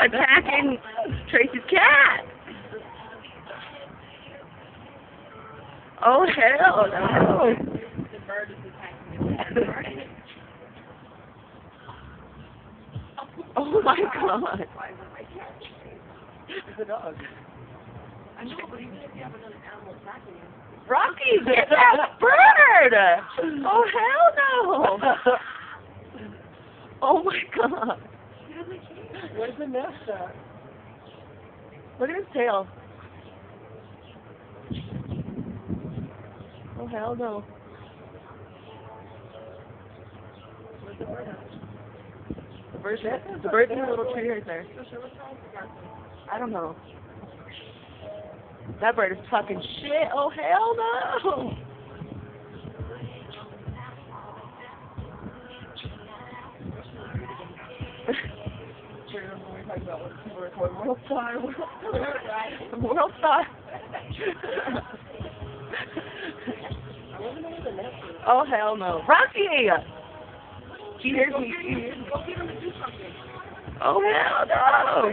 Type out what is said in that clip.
attacking Tracy's cat. Oh, hell no. The bird is attacking the bird. Oh, my God. It's a dog. I know, but even if you have another animal attacking you. Rocky, get that bird! Oh, hell no! Oh, my God. Where's the nest at? Look at his tail. Oh, hell no. Where's the bird at? The bird's in a little tree right there. I don't know. That bird is fucking shit. Oh, hell no! World Star. World Star. Oh, hell no. Rocky! She hears me. Go get him to do something. Oh, hell no!